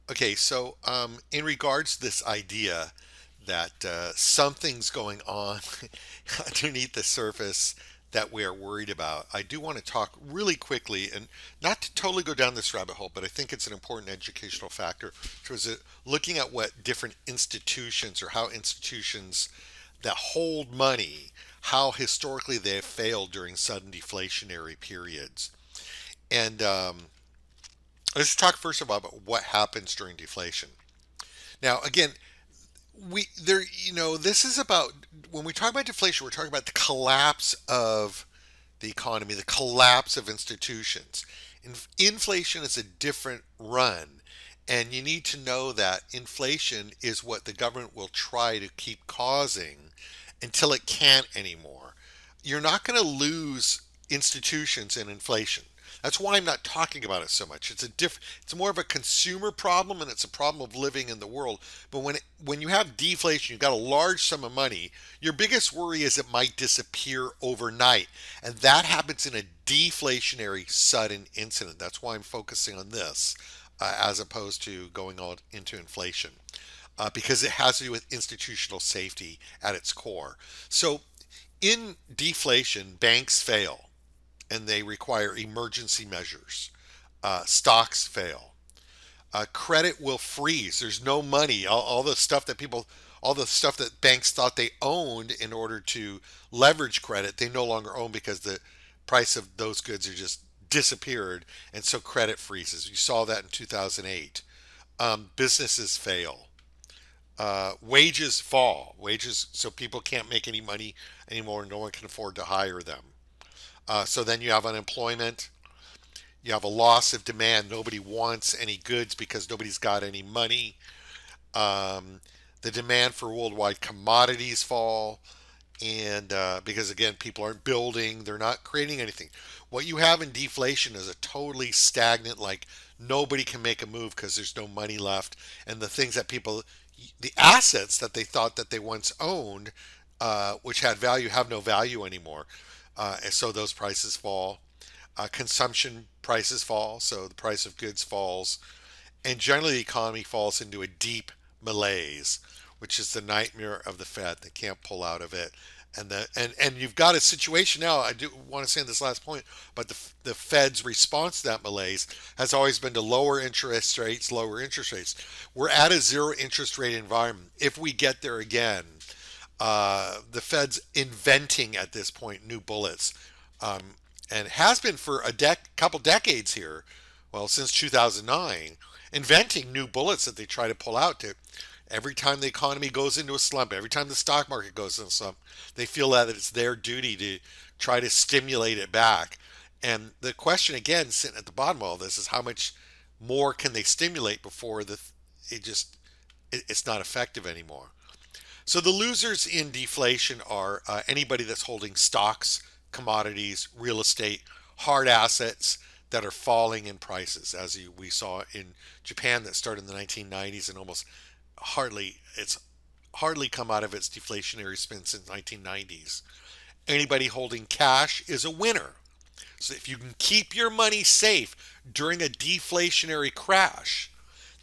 Okay, so in regards to this idea that something's going on underneath the surface that we are worried about, I do want to talk really quickly and not to totally go down this rabbit hole, but I think it's an important educational factor towards it, looking at what different institutions or how institutions that hold money, how historically they have failed during sudden deflationary periods. And let's talk first of all about what happens during deflation. Now, again, this is about when we talk about deflation, we're talking about the collapse of the economy, the collapse of institutions. Inflation is a different run, and you need to know that inflation is what the government will try to keep causing until it can't anymore. You're not going to lose institutions in inflation. That's why I'm not talking about it so much. It's more of a consumer problem, and it's a problem of living in the world. But when you have deflation, you've got a large sum of money. Your biggest worry is it might disappear overnight, and that happens in a deflationary sudden incident. That's why I'm focusing on this, as opposed to going all into inflation, because it has to do with institutional safety at its core. So in deflation, banks fail and they require emergency measures. Stocks fail. Credit will freeze. There's no money. All the stuff that all the stuff that banks thought they owned in order to leverage credit, they no longer own because the price of those goods are just disappeared, and so credit freezes. You saw that in 2008. Businesses fail. Wages fall. Wages, so people can't make any money anymore. No one can afford to hire them. So then you have unemployment. You have a loss of demand. Nobody wants any goods because nobody's got any money. Um, the demand for worldwide commodities fall, and because again, people aren't building, they're not creating anything. What you have in deflation is a totally stagnant, like nobody can make a move because there's no money left, and the assets that they thought that they once owned, which had value, have no value anymore. And so those prices fall. Consumption prices fall, so the price of goods falls, and generally the economy falls into a deep malaise, which is the nightmare of the Fed. They can't pull out of it, and you've got a situation now. I do want to say in this last point, but the Fed's response to that malaise has always been to lower interest rates, lower interest rates. We're at a zero interest rate environment. If we get there again, the Fed's inventing at this point new bullets, um, and has been for couple decades here. Well, since 2009, inventing new bullets that they try to pull out to. Every time the economy goes into a slump, every time the stock market goes into a slump, they feel that it's their duty to try to stimulate it back. And the question again, sitting at the bottom of all this, is how much more can they stimulate before it's not effective anymore. So the losers in deflation are anybody that's holding stocks, commodities, real estate, hard assets that are falling in prices, as we saw in Japan that started in the 1990s and it's hardly come out of its deflationary spin since 1990s. Anybody holding cash is a winner. So if you can keep your money safe during a deflationary crash,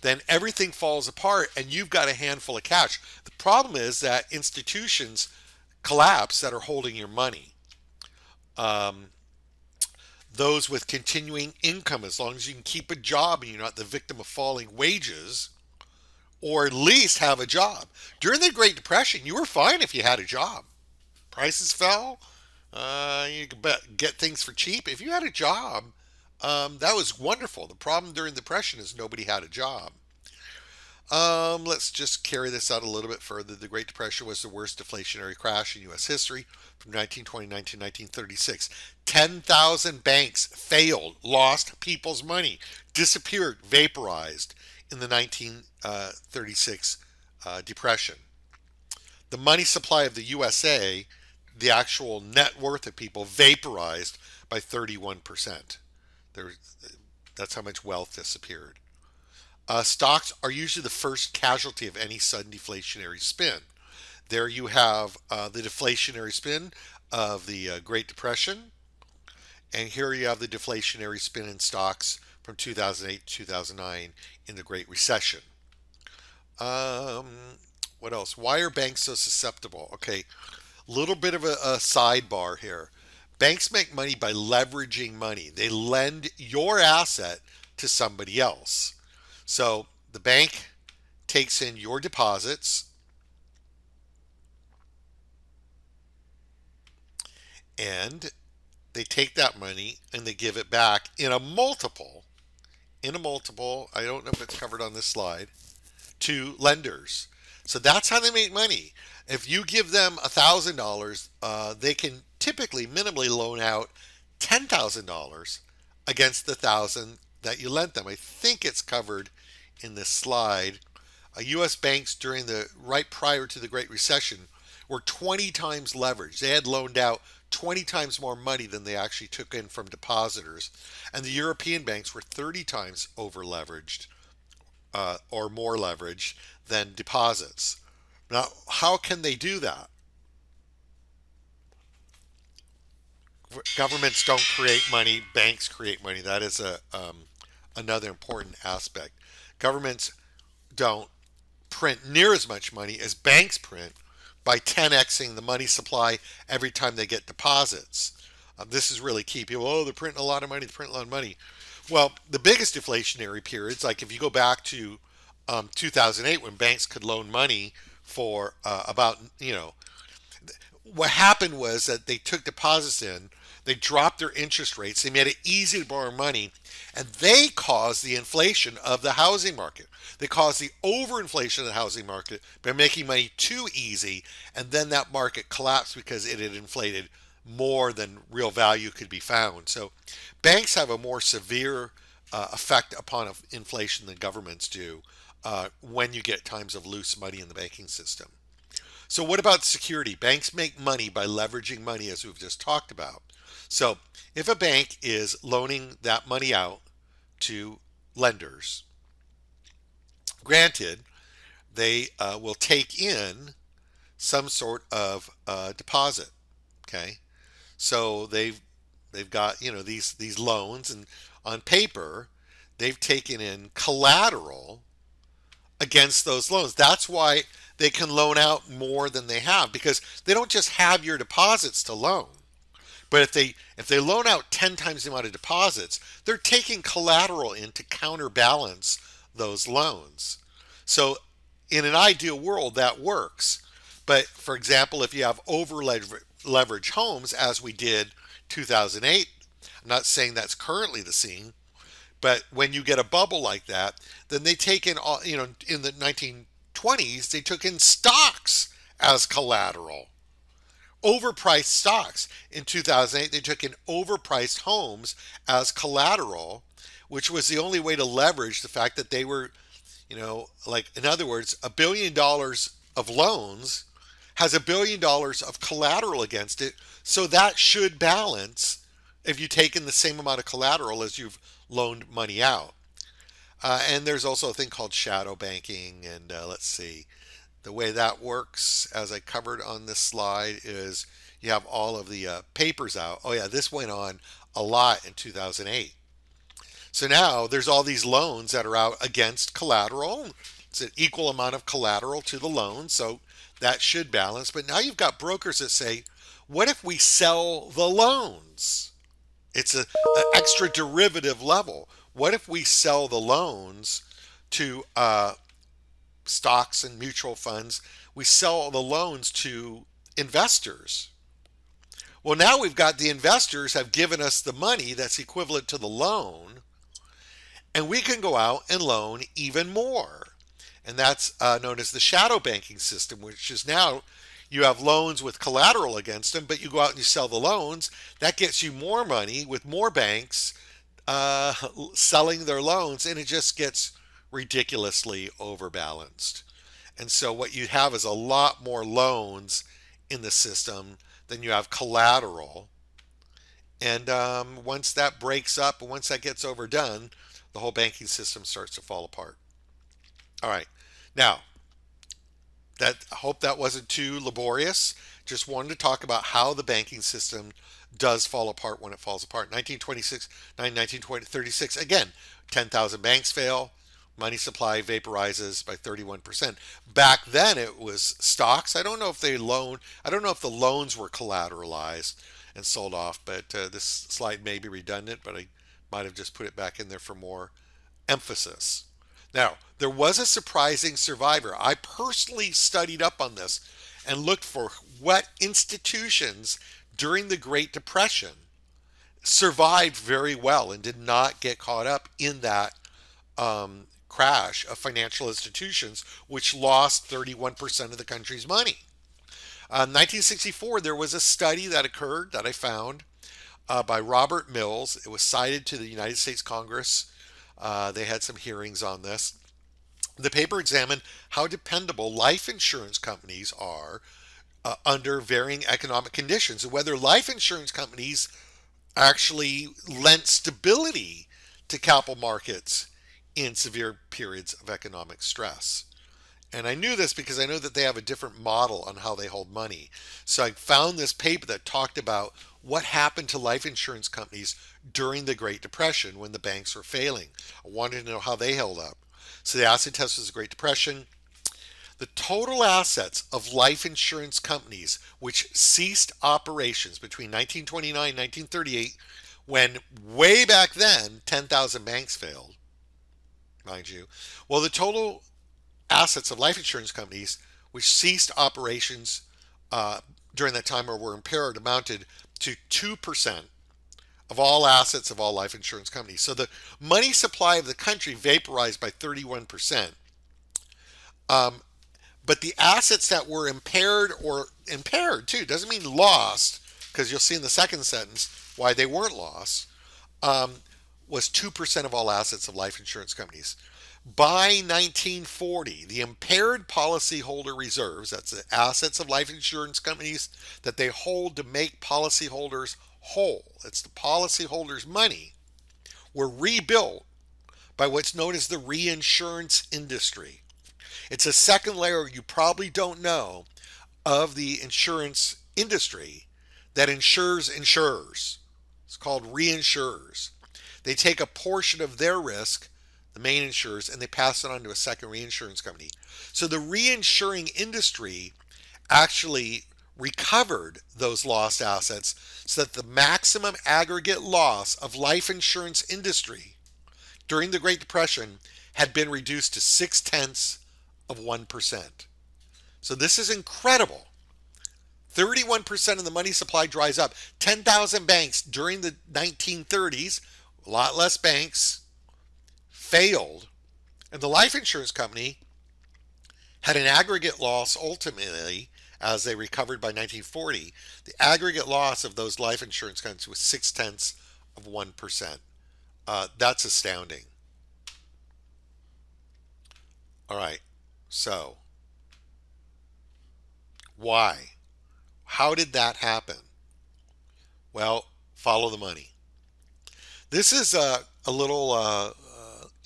then everything falls apart and you've got a handful of cash. The problem is that institutions collapse that are holding your money. Um, those with continuing income, as long as you can keep a job and you're not the victim of falling wages, or at least have a job. During the Great Depression, you were fine if you had a job. Prices fell. You could get things for cheap. If you had a job, that was wonderful. The problem during the Depression is nobody had a job. Let's just carry this out a little bit further. The Great Depression was the worst deflationary crash in U.S. history from 1929 to 1936. 10,000 banks failed, lost people's money, disappeared, vaporized in the 1936 Depression. The money supply of the USA, the actual net worth of people, vaporized by 31%. There, that's how much wealth disappeared. Stocks are usually the first casualty of any sudden deflationary spin. There you have the deflationary spin of the Great Depression, and here you have the deflationary spin in stocks from 2008 to 2009 in the Great Recession. Um, what else? Why are banks so susceptible? Okay, little bit of a sidebar here. Banks make money by leveraging money. They lend your asset to somebody else. So the bank takes in your deposits and they take that money and they give it back in a multiple. I don't know if it's covered on this slide, to lenders. So that's how they make money. If you give them $1,000, they can typically minimally loan out $10,000 against the thousand that you lent them. I think it's covered in this slide. U.S. banks during the right prior to the Great Recession were 20 times leveraged. They had loaned out 20 times more money than they actually took in from depositors, and the European banks were 30 times over leveraged, or more leverage than deposits. Now, how can they do that? Governments don't create money; banks create money. That is another important aspect. Governments don't print near as much money as banks print by 10xing the money supply every time they get deposits. This is really key. People, oh, they're printing a lot of money, they're printing a lot of money. Well, the biggest deflationary periods, like if you go back to 2008 when banks could loan money for about, what happened was that they took deposits in, they dropped their interest rates, they made it easy to borrow money, and they caused the inflation of the housing market. They caused the overinflation of the housing market by making money too easy, and then that market collapsed because it had inflated more than real value could be found. So banks have a more severe effect upon inflation than governments do when you get times of loose money in the banking system. So, what about security? Banks make money by leveraging money, as we've just talked about. So, if a bank is loaning that money out to lenders, granted, they will take in some sort of deposit. Okay, so they've got these loans, and on paper, they've taken in collateral against those loans. That's why they can loan out more than they have, because they don't just have your deposits to loan. But if they loan out 10 times the amount of deposits, they're taking collateral in to counterbalance those loans. So in an ideal world that works. But for example, if you have over leveraged homes as we did 2008, I'm not saying that's currently the scene, but when you get a bubble like that, then they take in all, in the 1920s, they took in stocks as collateral. Overpriced stocks. In 2008, they took in overpriced homes as collateral, which was the only way to leverage the fact that they were, like, in other words, $1 billion of loans has $1 billion of collateral against it. So that should balance if you take in the same amount of collateral as you've loaned money out. And there's also a thing called shadow banking. And let's see, the way that works, as I covered on this slide, is you have all of the papers out. Oh, yeah, this went on a lot in 2008. So now there's all these loans that are out against collateral. It's an equal amount of collateral to the loan. So that should balance. But now you've got brokers that say, what if we sell the loans? It's an extra derivative level. What if we sell the loans to stocks and mutual funds? We sell the loans to investors. Well, now we've got the investors have given us the money that's equivalent to the loan, and we can go out and loan even more. And that's known as the shadow banking system, which is now you have loans with collateral against them, but you go out and you sell the loans. That gets you more money with more banks selling their loans, and it just gets ridiculously overbalanced. And so what you have is a lot more loans in the system than you have collateral. And once that breaks up, and once that gets overdone, the whole banking system starts to fall apart. All right. Now, I hope that wasn't too laborious. Just wanted to talk about how the banking system does fall apart when it falls apart. 1926, 1936, again, 10,000 banks fail, money supply vaporizes by 31%. Back then it was stocks. I don't know if the loans were collateralized and sold off, but this slide may be redundant, but I might have just put it back in there for more emphasis. Now, there was a surprising survivor. I personally studied up on this and looked for what institutions during the Great Depression survived very well and did not get caught up in that crash of financial institutions, which lost 31% of the country's money. 1964, there was a study that occurred that I found by Robert Mills. It was cited to the United States Congress. They had some hearings on this. The paper examined how dependable life insurance companies are under varying economic conditions and whether life insurance companies actually lent stability to capital markets in severe periods of economic stress. And I knew this because I know that they have a different model on how they hold money. So I found this paper that talked about what happened to life insurance companies during the Great Depression when the banks were failing. I wanted to know how they held up. So the acid test was the Great Depression. The total assets of life insurance companies which ceased operations between 1929 and 1938, when way back then 10,000 banks failed, mind you. Well, the total assets of life insurance companies which ceased operations during that time or were impaired amounted to 2% of all assets of all life insurance companies. So the money supply of the country vaporized by 31%. But the assets that were impaired, or impaired too, doesn't mean lost, because you'll see in the second sentence why they weren't lost, was 2% of all assets of life insurance companies. By 1940, the impaired policyholder reserves, that's the assets of life insurance companies that they hold to make policyholders whole, it's the policyholders' money, were rebuilt by what's known as the reinsurance industry. It's a second layer you probably don't know of the insurance industry that insures insurers. It's called reinsurers. They take a portion of their risk, the main insurers, and they pass it on to a second reinsurance company. So the reinsuring industry actually recovered those lost assets so that the maximum aggregate loss of life insurance industry during the Great Depression had been reduced to 0.6%. So this is incredible. 31% of the money supply dries up. 10,000 banks during the 1930s, a lot less banks, failed. And the life insurance company had an aggregate loss ultimately, as they recovered by 1940. The aggregate loss of those life insurance companies was 0.6%. That's astounding. All right. So, why? How did that happen? Well, follow the money. This is a little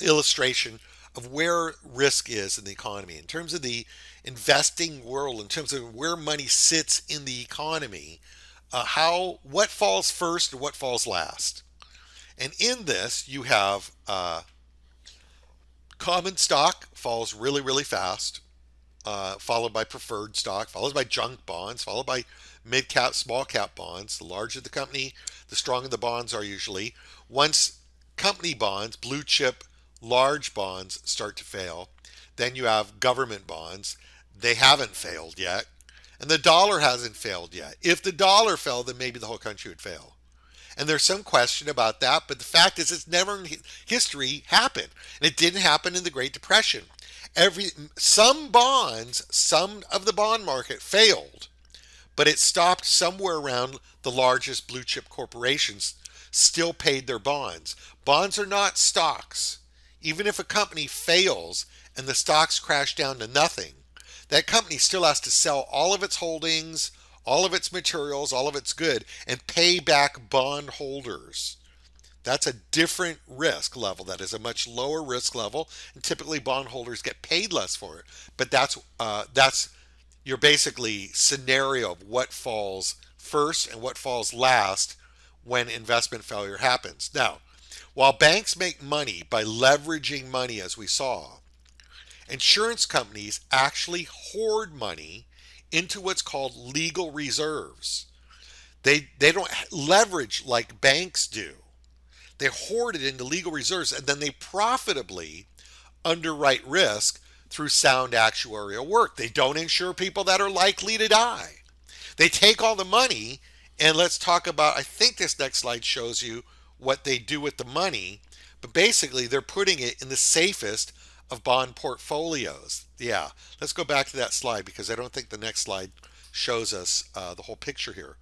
illustration of where risk is in the economy. In terms of the investing world, in terms of where money sits in the economy, what falls first and what falls last. And in this, you have common stock falls really, really fast, followed by preferred stock, followed by junk bonds, followed by mid cap, small cap bonds. The larger the company, the stronger the bonds are usually. Once company bonds, blue chip, large bonds start to fail, then you have government bonds. They haven't failed yet. And the dollar hasn't failed yet. If the dollar fell, then maybe the whole country would fail. And there's some question about that, but the fact is it's never in history happened. And it didn't happen in the Great Depression. Some bonds, some of the bond market failed, but it stopped somewhere around the largest blue chip corporations still paid their bonds. Bonds are not stocks. Even if a company fails and the stocks crash down to nothing, that company still has to sell all of its holdings, all of its materials, all of its good, and pay back bond holders. That's a different risk level. That is a much lower risk level, and typically bondholders get paid less for it. But that's your basically scenario of what falls first and what falls last when investment failure happens. Now, while banks make money by leveraging money, as we saw, insurance companies actually hoard money into what's called legal reserves. They don't leverage like banks do. They hoard it into legal reserves and then they profitably underwrite risk through sound actuarial work. They don't insure people that are likely to die. They take all the money, and let's talk about, I think this next slide shows you what they do with the money, but basically they're putting it in the safest of bond portfolios. Yeah, let's go back to that slide because I don't think the next slide shows us the whole picture here.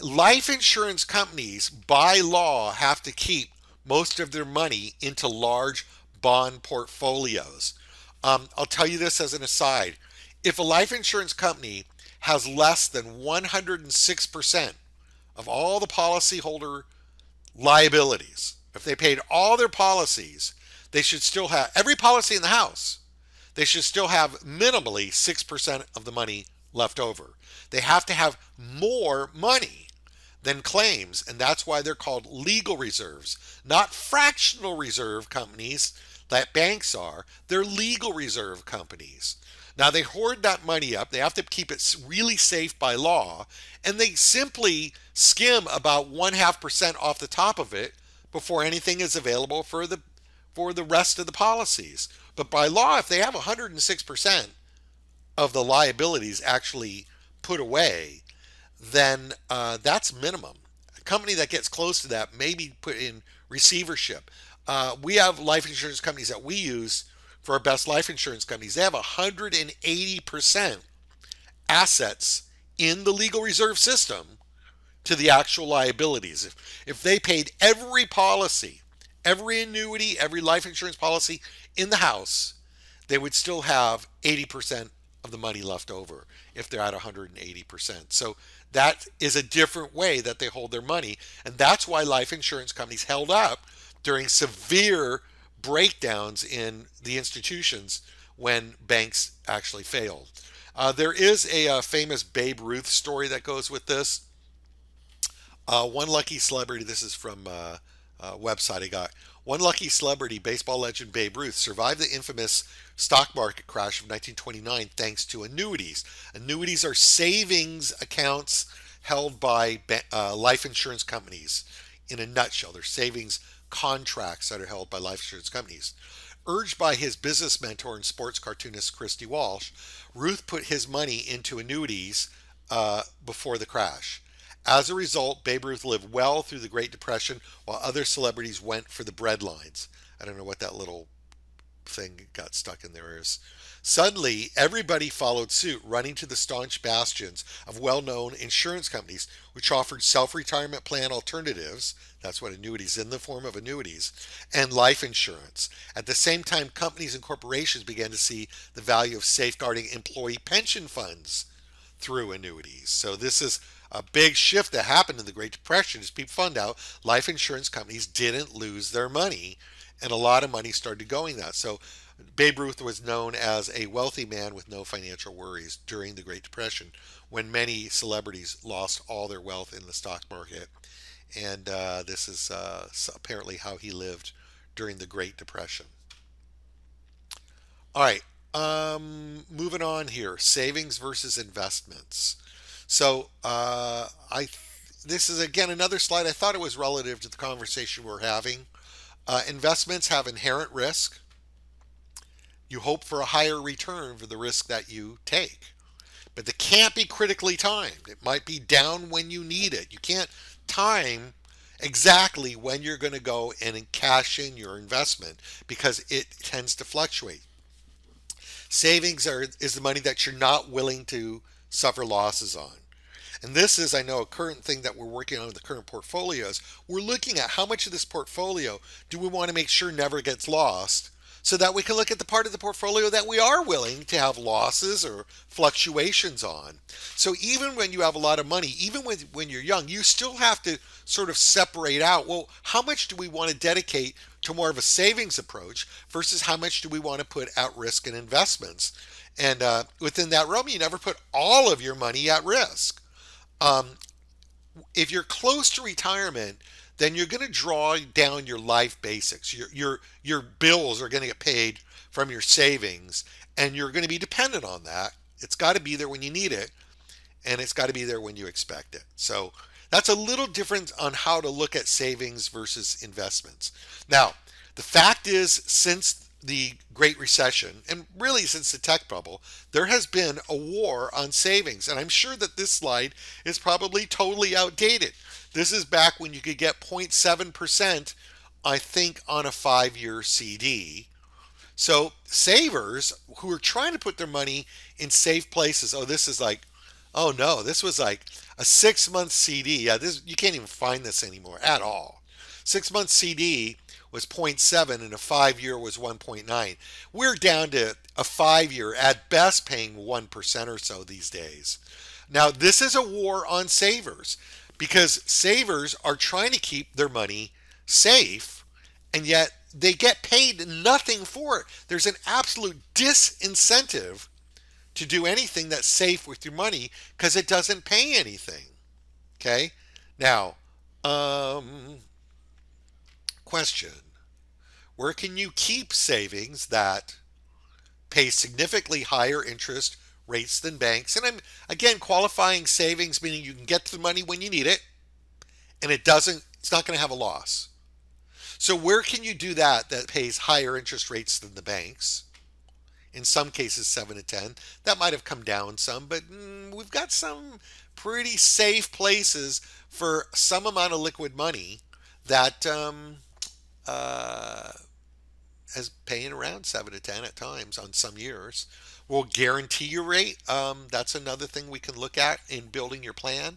Life insurance companies, by law, have to keep most of their money into large bond portfolios. I'll tell you this as an aside. If a life insurance company has less than 106% of all the policyholder liabilities, if they paid all their policies, they should still have every policy in the house. They should still have minimally 6% of the money left over. They have to have more money than claims, and that's why they're called legal reserves, not fractional reserve companies that banks are. They're legal reserve companies. Now they hoard that money up. They have to keep it really safe by law, and they simply skim about 0.5% off the top of it before anything is available for the rest of the policies. But by law, if they have 106% of the liabilities actually put away, then that's minimum. A company that gets close to that may be put in receivership. We have life insurance companies that we use for our best life insurance companies. They have 180% assets in the legal reserve system to the actual liabilities. If they paid every policy, every annuity, every life insurance policy in the house, they would still have 80% of the money left over if they're at 180%. So that is a different way that they hold their money. And that's why life insurance companies held up during severe breakdowns in the institutions when banks actually failed. There is a famous Babe Ruth story that goes with this. One lucky celebrity, this is from a website I got. One lucky celebrity, baseball legend Babe Ruth, survived the infamous stock market crash of 1929 thanks to annuities. Annuities are savings accounts held by life insurance companies. In a nutshell, they're savings contracts that are held by life insurance companies. Urged by his business mentor and sports cartoonist Christy Walsh, Ruth put his money into annuities before the crash. As a result, Babe Ruth lived well through the Great Depression while other celebrities went for the breadlines. I don't know what that little thing got stuck in there is. Suddenly, everybody followed suit, running to the staunch bastions of well-known insurance companies, which offered self-retirement plan alternatives, that's what annuities, in the form of annuities, and life insurance. At the same time, companies and corporations began to see the value of safeguarding employee pension funds through annuities. So this is a big shift that happened in the Great Depression. As people found out, life insurance companies didn't lose their money, and a lot of money started going that. So Babe Ruth was known as a wealthy man with no financial worries during the Great Depression, when many celebrities lost all their wealth in the stock market. And this is apparently how he lived during the Great Depression. All right, moving on here, savings versus investments. So this is again another slide. I thought it was relative to the conversation we're having. Investments have inherent risk. You hope for a higher return for the risk that you take, but they can't be critically timed. It might be down when you need it. You can't time exactly when you're going to go and cash in your investment because it tends to fluctuate. Savings is the money that you're not willing to suffer losses on. And this is, I know, a current thing that we're working on with the current portfolios. We're looking at how much of this portfolio do we want to make sure never gets lost so that we can look at the part of the portfolio that we are willing to have losses or fluctuations on. So even when you have a lot of money, even when you're young, you still have to sort of separate out, well, how much do we want to dedicate to more of a savings approach versus how much do we want to put at risk in investments. And within that realm, you never put all of your money at risk. Um, if you're close to retirement, then you're going to draw down your life basics. Your bills are going to get paid from your savings, and you're going to be dependent on that. It's got to be there when you need it, and it's got to be there when you expect it. So that's a little different on how to look at savings versus investments. Now, the fact is, since the Great Recession, and really since the tech bubble, there has been a war on savings. And I'm sure that this slide is probably totally outdated. This is back when you could get 0.7%, I think, on a 5-year CD. So savers who are trying to put their money in safe places, oh, this is like, oh no, this was like a 6-month CD. Yeah, this you can't even find this anymore at all. 6-month CD was zero point 0.7 and a 5-year was 1.9. We're down to a 5-year at best paying 1% or so these days. Now, this is a war on savers because savers are trying to keep their money safe, and yet they get paid nothing for it. There's an absolute disincentive to do anything that's safe with your money because it doesn't pay anything. Okay? Now, question. Where can you keep savings that pay significantly higher interest rates than banks? And I'm again qualifying savings, meaning you can get to the money when you need it and it's not going to have a loss. So where can you do that pays higher interest rates than the banks? In some cases 7 to 10. That might have come down some, but we've got some pretty safe places for some amount of liquid money that uh, is paying around 7 to 10 at times on some years. Will guarantee your rate. That's another thing we can look at in building your plan.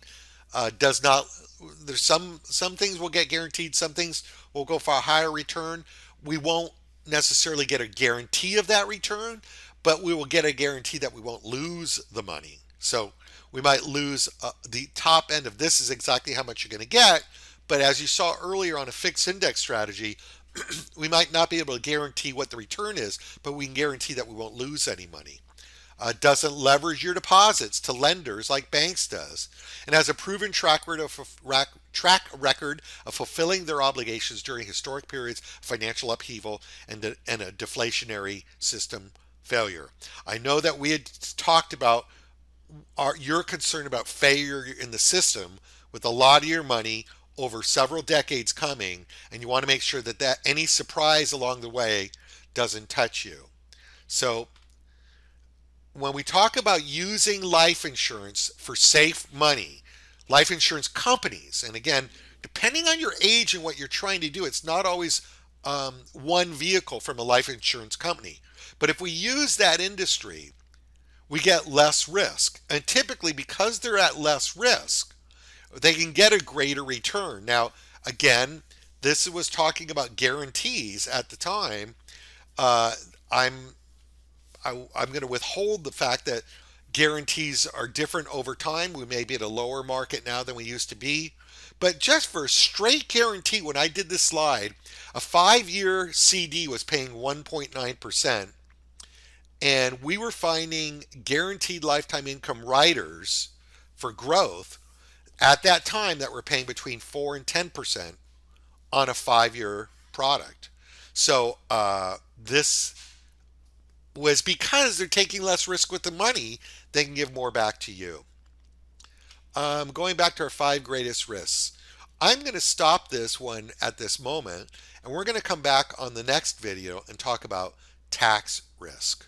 Does not. There's some things will get guaranteed. Some things will go for a higher return. We won't necessarily get a guarantee of that return, but we will get a guarantee that we won't lose the money. So we might lose the top end of this is exactly how much you're going to get. But as you saw earlier on a fixed index strategy, we might not be able to guarantee what the return is, but we can guarantee that we won't lose any money. Doesn't leverage your deposits to lenders like banks does, and has a proven track record of fulfilling their obligations during historic periods of financial upheaval and a deflationary system failure. I know that we had talked about your concern about failure in the system with a lot of your money over several decades coming, and you want to make sure that any surprise along the way doesn't touch you. So when we talk about using life insurance for safe money, life insurance companies, and again, depending on your age and what you're trying to do, it's not always one vehicle from a life insurance company. But if we use that industry, we get less risk. And typically, because they're at less risk, they can get a greater return. Now, again, this was talking about guarantees at the time. Uh, I'm I'm going to withhold the fact that guarantees are different over time. We may be at a lower market now than we used to be. But just for a straight guarantee, when I did this slide, a 5-year CD was paying 1.9%. And we were finding guaranteed lifetime income riders for growth at that time that were paying between 4 and 10% on a 5-year product. So this was because they're taking less risk with the money, they can give more back to you. Going back to our 5 greatest risks. I'm going to stop this one at this moment, and we're going to come back on the next video and talk about tax risk.